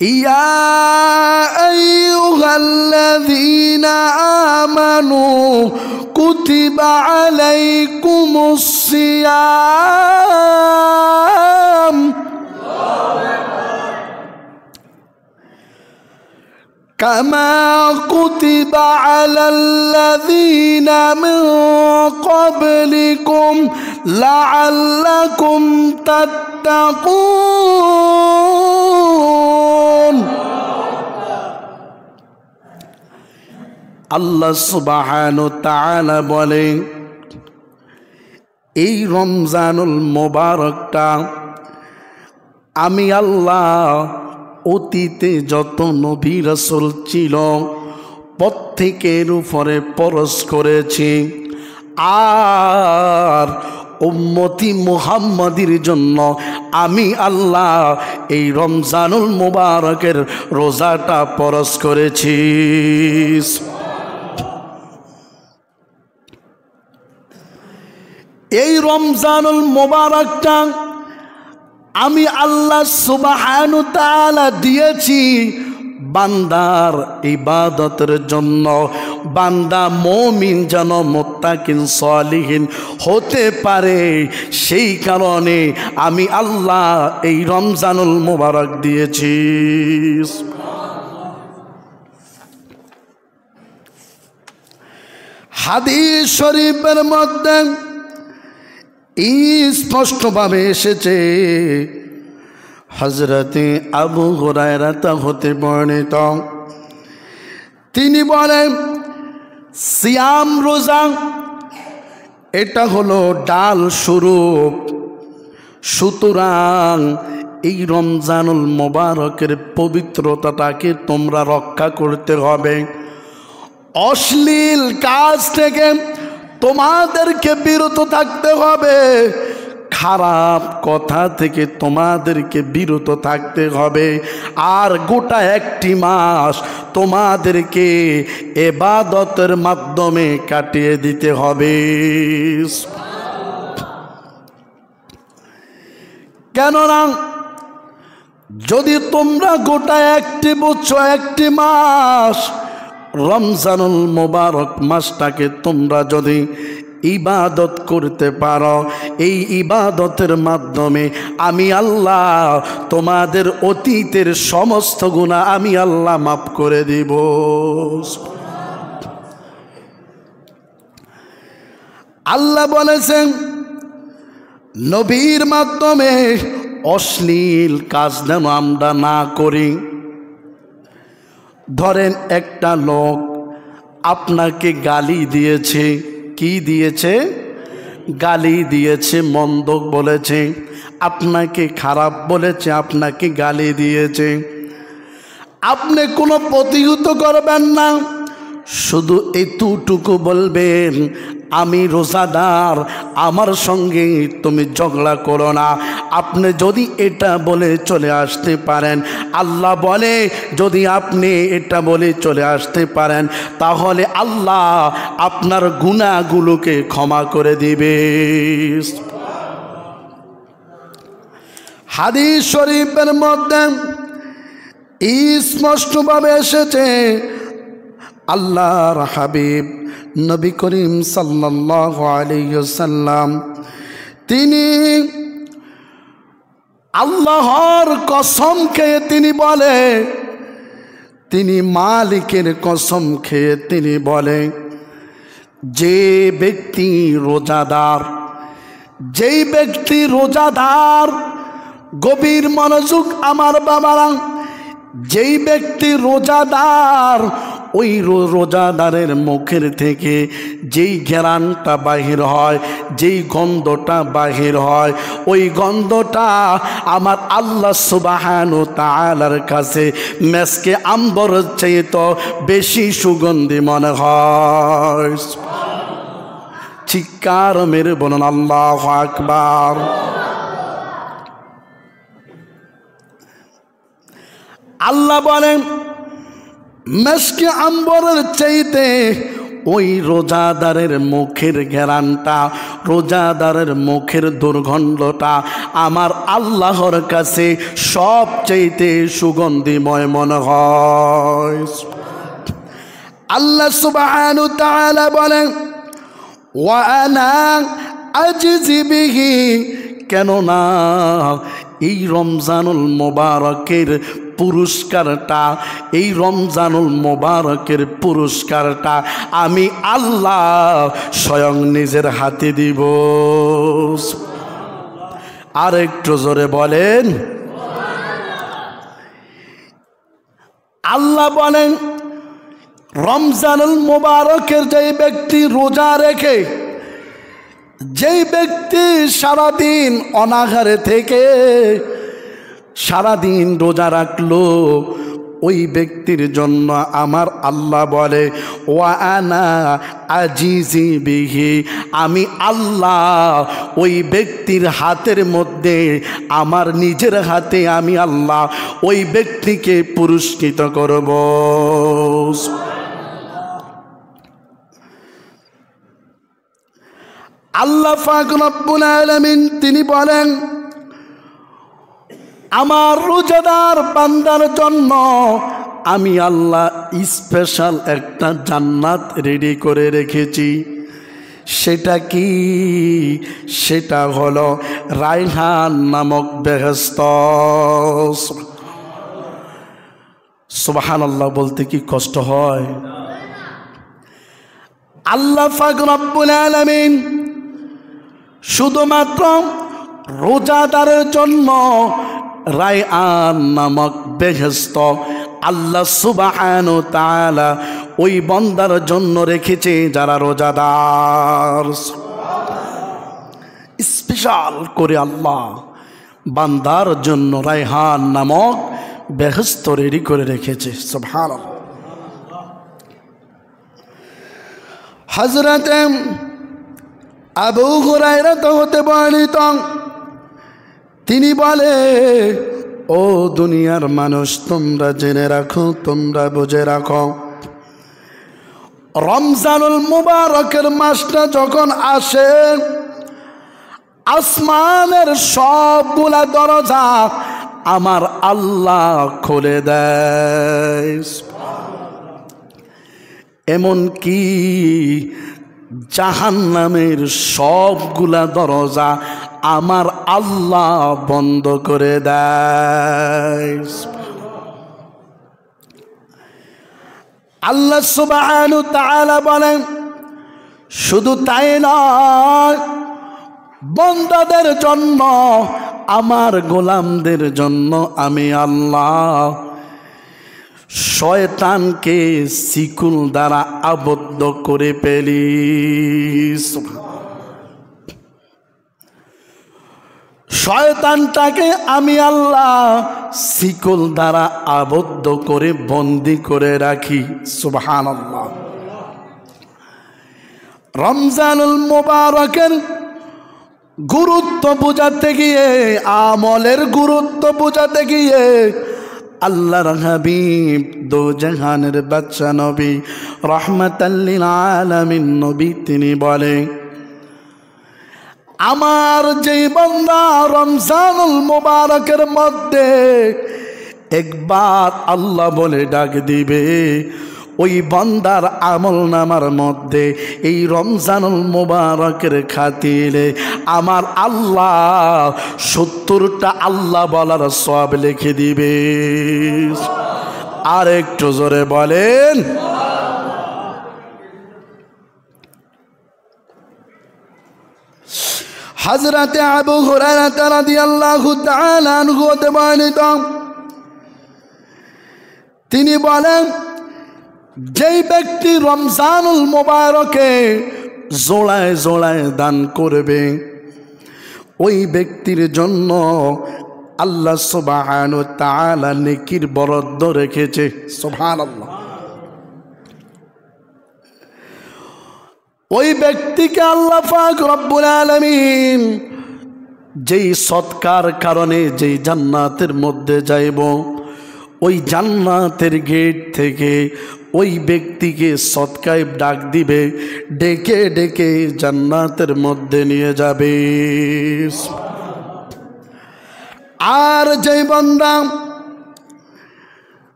ইয়া আইয়ুহাল্লাযীনা আমানু কুতিবা আলাইকুমুস সিয়াম কামা কুতিবা আলাল্লাযীনা মিন ক্বাবলিকুম লাআল্লাকুম তাত্তাকুন। আল্লাহ সুবহানাহু ওয়া তাআলা বলেন, এই রমজানুল মুবারকটা আমি আল্লাহ অতীতে যত নবী রাসূল ছিল প্রত্যেকের উপরে ফরজ করেছি, আর উম্মতি মুহাম্মাদির জন্য আমি আল্লাহ এই রমজানুল মুবারকের রোজাটা ফরজ করেছি। এই রমজানুল মুবারকটা আমি আল্লাহ সুবহানাহু ওয়া তাআলা দিয়েছি বান্দার ইবাদতের জন্য, বান্দা মুমিন যেন মুত্তাকিন সালিহিন হতে পারে, সেই কারণে আমি আল্লাহ এই রমজানুল মুবারক দিয়েছি। হাদিস শরীফের মধ্যে স্পষ্টভাবে এসেছে, হযরতে আবু হুরায়রা হতে বর্ণিত, তিনি বলেন সিয়াম রোজা এটা হলো ডাল স্বরূপ, সুতরাং এই রমজানুল মুবারকের পবিত্রতাটাকে তোমরা রক্ষা করতে হবে। অশ্লীল কাজ থেকে তোমাদেরকে বিরত থাকতে হবে, খারাপ কথা থেকে তোমাদেরকে বিরত থাকতে হবে, আর গোটা একটি মাস তোমাদেরকে ইবাদতের মাধ্যমে কাটিয়ে দিতে হবে। কেননা যদি তোমরা গোটা একটি বছর একটি মাস রমজানুল মুবারক মাসটাকে তোমরা যদি ইবাদত করতে পারো, এই ইবাদতের মাধ্যমে আমি আল্লাহ তোমাদের অতীতের সমস্ত গুনাহ আমি আল্লাহ মাফ করে দিব। আল্লাহ বলেছেন নবীর মাধ্যমে অশ্লীল কাজ যেন আমরা না করি। ধরেন একটা লোক আপনাকে গালি দিয়েছে, কি দিয়েছে? গালি দিয়েছে, মন্দ বলেছে, আপনাকে খারাপ বলেছে, আপনাকে গালি দিয়েছে। আপনি কোনো প্রতিহত করবেন না, শুধু এতটুকু বলবেন আমি রোজাদার, আমার সঙ্গে তুমি ঝগড়া করো না। আপনি যদি এটা বলে চলে আসতে পারেন, আল্লাহ বলে যদি আপনি এটা বলে চলে আসতে পারেন, তাহলে আল্লাহ আপনার গুনাহগুলোকে ক্ষমা করে দিবে। হাদিস শরীফের মধ্যে স্পষ্টভাবে এসেছে, আল্লাহর হাবিব নবী করিম সাল্লাল্লাহু আলাইহি ওয়াসাল্লাম তিনি আল্লাহর কসম খেয়ে তিনি বলে, তিনি মালিকের কসম খেয়ে তিনি বলে, যে ব্যক্তি রোজাদার, যেই ব্যক্তি রোজাদার, গভীর মনোযোগ আমার বাবারা, যেই ব্যক্তি রোজাদার, ওই রোজাদারের মুখের থেকে যেই ঘ্রাণটা বাহির হয়, যেই গন্ধটা বাহির হয়, ওই গন্ধটা আমার আল্লাহ সুবহানাহু ওয়া তাআলার কাছে মেসকে আম্বরের চাইতে বেশি সুগন্ধি মনে হয়। চিৎকার মেরে বলুন আল্লাহু আকবার। আল্লাহ বলেন মেসকে আম্বরের চাইতে ওই রোজাদারের মুখের ঘ্রাণটা, রোজাদারের মুখের দুর্গন্ধটা আমার আল্লাহর কাছে সবচেয়ে সুগন্ধিময় মনে হয়। আল্লাহ সুবহানাহু ওয়া তাআলা বলেন ওয়া আনা আজিজি বিহি, কেননা এই রমজানুল মোবারকের পুরস্কারটা, এই রমজানুল মোবারকের পুরস্কারটা আমি আল্লাহ স্বয়ং নিজের হাতে দিব। আর একটু জোরে বলেন। আল্লাহ বলেন রমজানুল মোবারকের যেই ব্যক্তি রোজা রেখে, যেই ব্যক্তি সারাদিন অনাহারে থেকে সারাদিন রোজা রাখলো, ওই ব্যক্তির জন্য আমার আল্লাহ বলে ওয়া আনা আজিজি বিহি, আমি আল্লাহ ওই ব্যক্তির হাতের মধ্যে, আমার নিজের হাতে আমি আল্লাহ ওই ব্যক্তিকে পুরস্কৃত করব। আল্লাহ পাক রব্বুল আলামিন তিনি বলেন আমার রোজাদার বান্দার জন্য আমি আল্লাহ স্পেশাল একটা জান্নাত রেডি করে রেখেছি। সেটা কি? সেটা হলো রায়হান নামক বেহেশত। সুবহানাল্লাহ বলতে কি কষ্ট হয়? আল্লাহ পাক রব্বুল আলামিন শুধুমাত্র রোজাদারের জন্য রায়হান নামক বেহেশত আল্লাহ সুবহানাহু ওয়া তাআলা ওই বান্দার জন্য রেখেছে যারা রোজাদার। স্পেশাল করে আল্লাহ বান্দার জন্য রায়হান নামক বেহেশত রেডি করে রেখেছে। সুবহানাল্লাহ। হযরত আবু হুরায়রা হতে বর্ণিত, তিনি বলে ও দুনিয়ার মানুষ তোমরা জেনে রাখো, তোমরা বুঝে রাখো, রমজানুল মুবারকের মাসটা যখন আসে আসমানের সবগুলা দরজা আমার আল্লাহ খুলে দেয়। এমন কি জাহান্নামের সবগুলা দরজা আমার আল্লাহ বন্ধ করে দেয়। আল্লাহ সুবহানাহু ওয়া তাআলা বলেন শুধু তাই নয়, বান্দাদের জন্য, আমার গোলামদের জন্য আমি আল্লাহ শয়তানকে শিকল দ্বারা আবদ্ধ করে ফেলি। শয়তানটাকে আমি আল্লাহ শিকল দ্বারা আবদ্ধ করে বন্দী করে রাখি। সুবহানাল্লাহ। রমজানুল মুবারকের গুরুত্ব বোঝাতে গিয়ে, আমলের গুরুত্ব বোঝাতে গিয়ে আল্লাহর হাবিব দো জাহানের বাদশা নবী রাহমাতাল লিল আলামিন নবী তিনি বলে আমার যেই বান্দা রমজানুল মুবারকের মধ্যে একবার আল্লাহ বলে ডাক দিবে, ওই বান্দার আমল নামার মধ্যে এই রমজানুল মুবারকের খাতিরে আমার আল্লাহ 70টা আল্লাহ বলার সওয়াব লিখে দিবে। আর একটু জোরে বলেন। হযরত আবু হুরায়রা রাদিয়াল্লাহু তাআলা আনহু হতে বর্ণিত, তিনি বলেন যেই ব্যক্তি রমজানুল মুবারকে জোড়ায় জোড়ায় দান করবে, ওই ব্যক্তির জন্য আল্লাহ সুবহানাহু ওয়া তাআলা নেকির বরাদ্দ রেখেছে। সুবহানাল্লাহ। ওই ব্যক্তিকে আল্লাহ পাক রব্বুল আলামিন যেই সৎকার কারণে যেই জান্নাতের মধ্যে যাইব, ওই জান্নাতের গেট থেকে ওই ব্যক্তিকে সদকায় ডাক দিবে, ডেকে ডেকে জান্নাতের মধ্যে নিয়ে যাবে। আর যেই বান্দা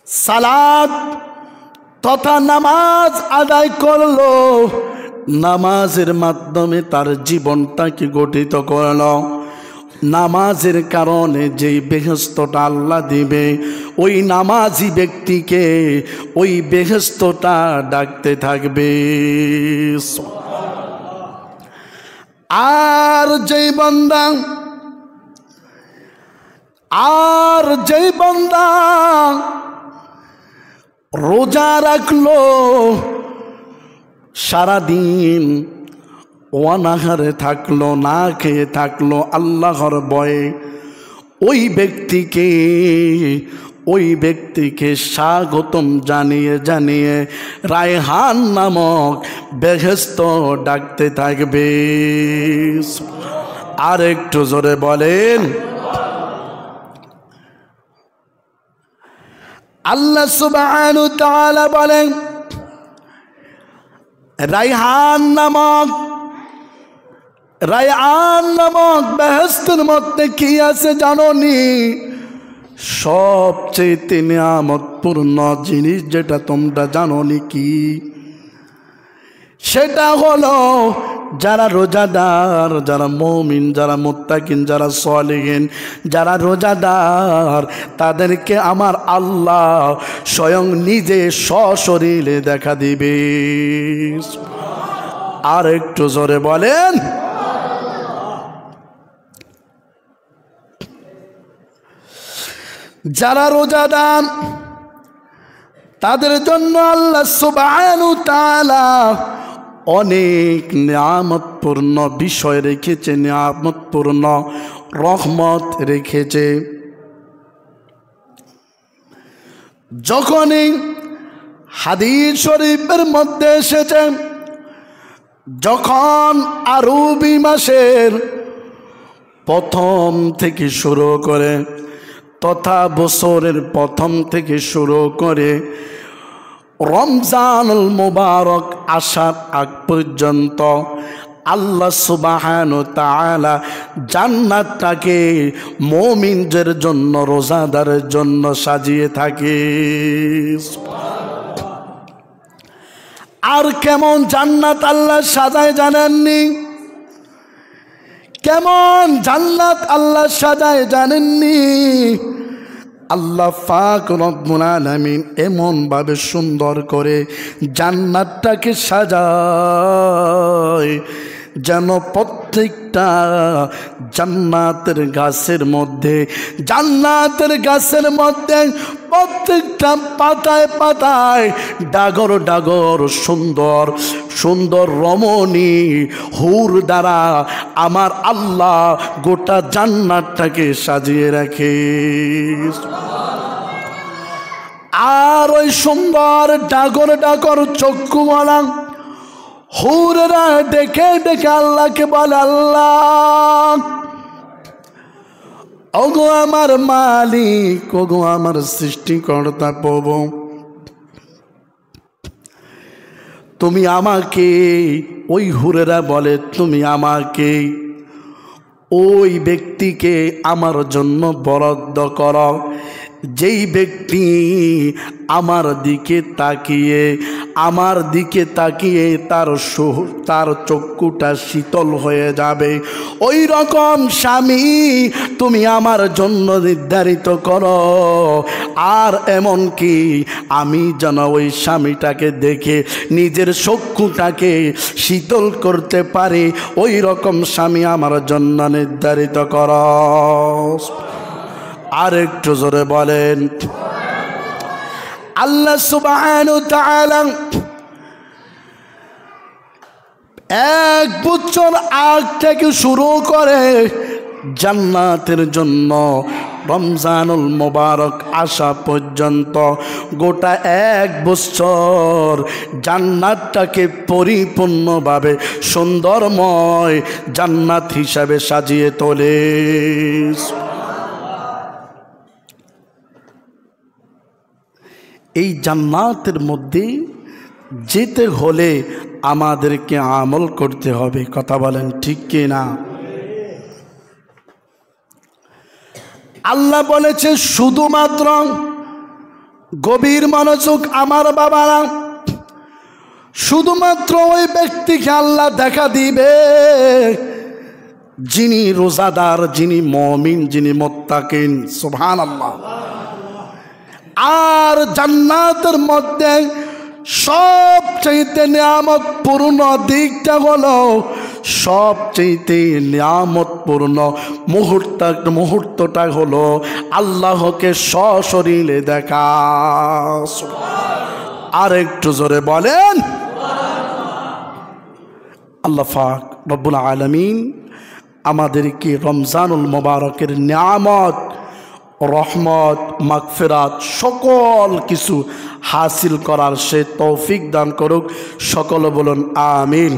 সালাত তথা নামাজ আদায় করলো, নামাজের মাধ্যমে তার জীবনটাকে গঠিত করলো, নামাজের কারণে যেই বেহেশতটা আল্লাহ দিবে, ওই নামাজি ব্যক্তিকে ওই বেহেশতটা ডাকতে থাকবে। আর যেই বান্দা রোজা রাখলো, সারাদিন অনাহারে থাকলো, না খেয়ে থাকলো আল্লাহর ভয়ে, ওই ব্যক্তিকে স্বাগতম জানিয়ে জানিয়ে রায়হান নামক বেহেশত ডাকতে থাকবে। আর একটু জোরে বলেন। আল্লাহ সুবহানাহু ওয়া তাআলা বলেন, রায়হান নামক বেহেশতের মধ্যে কি আছে জানোনি? সবচেয়ে নিয়ামতপূর্ণ জিনিস যেটা তোমরা জানোনি কি? সেটা হলো যারা রোজাদার, যারা মুমিন, যারা মুত্তাকিন, যারা সালিহিন, যারা রোজাদার, তাদেরকে আমার আল্লাহ স্বয়ং নিজে সশরীরে দেখা দিবে। আর একটু জোরে বলেন। যারা রোজাদার তাদের জন্য আল্লাহ সুবহানাহু ওয়া তাআলা অনেক নিয়ামতপূর্ণ বিষয় রেখেছে, নিয়ামতপূর্ণ রহমত রেখেছে। যখনই হাদিস শরীফের মধ্যে এসেছে, যখন আরবি মাসের প্রথম থেকে শুরু করে তথা বছরের প্রথম থেকে শুরু করে রমজানুল মুবারক আসার আগ পর্যন্ত আল্লাহ সুবহানাহু ওয়া তাআলা জান্নাতটাকে মুমিনদের জন্য, রোজাদারের জন্য সাজিয়ে থাকে। আর কেমন জান্নাত আল্লাহ সাজায় জানেননি? কেমন জান্নাত আল্লাহ সাজায় জানেননি? আল্লাহ পাক রব্বুল আলামিন এমন ভাবে সুন্দর করে জান্নাতটাকে সাজায় যেন প্রত্যেকটা জান্নাতের গাছের মধ্যে প্রত্যেকটা পাতায় পাতায় ডাগর ডাগর সুন্দর সুন্দর রমণী হুর দ্বারা আমার আল্লাহ গোটা জান্নাতটাকে সাজিয়ে রাখে। আর ওই সুন্দর ডাগর ডাগর চক্ষুওয়ালা হুররা ডেকে ডেকে আল্লাহকে বলে, আল্লাহ ওগো আমার মালিক, ওগো আমার সৃষ্টিকর্তা প্রভু, তুমি আমাকে, ওই হুরেরা বলে তুমি আমাকে ওই ব্যক্তিকে আমার জন্য বরাদ্দ করো, যেই ব্যক্তি আমার দিকে তাকিয়ে তার চক্ষুটা শীতল হয়ে যাবে, ওই রকম স্বামী তুমি আমার জন্য নির্ধারিত করো। আর এমন কি আমি যেন ওই স্বামীটাকে দেখে নিজের চক্ষুটাকে শীতল করতে পারি, ওই রকম স্বামী আমার জন্য নির্ধারিত করো। আর একটু জোরে বলেন। আল্লাহ সুবহানাহু ওয়া তাআলা 1 বছর আগ থেকে শুরু করে জান্নাতের জন্য রমজানুল মুবারক আসা পর্যন্ত গোটা 1 বছর জান্নাতটাকে পরিপূর্ণভাবে সুন্দরময় জান্নাত হিসাবে সাজিয়ে তোলে। এই জান্নাতের মধ্যে যেতে হলে আমাদেরকে আমল করতে হবে। কথা বলেন ঠিক কি না? আল্লাহ বলেছে শুধুমাত্র, গভীর মনোযোগ আমার বাবারা, শুধুমাত্র ওই ব্যক্তিকে আল্লাহ দেখা দিবে যিনি রোজাদার, যিনি মুমিন, যিনি মুত্তাকিন। সুবহানাল্লাহ। আর জান্নাতের মধ্যে সবচেয়ে নিয়ামতপূর্ণ দিকটা হলো, সবচেয়ে নিয়ামতপূর্ণ মুহূর্তটা হলো আল্লাহকে সশরীরে দেখা। আর একটু জোরে বলেন আল্লাহ পাক রব্বুল আলামিন আমাদেরকে রমজানুল মুবারকের নিয়ামত, রহমত, মাগফিরাত সকল কিছু হাসিল করার সে তৌফিক দান করুক। সকলে বলুন আমিন।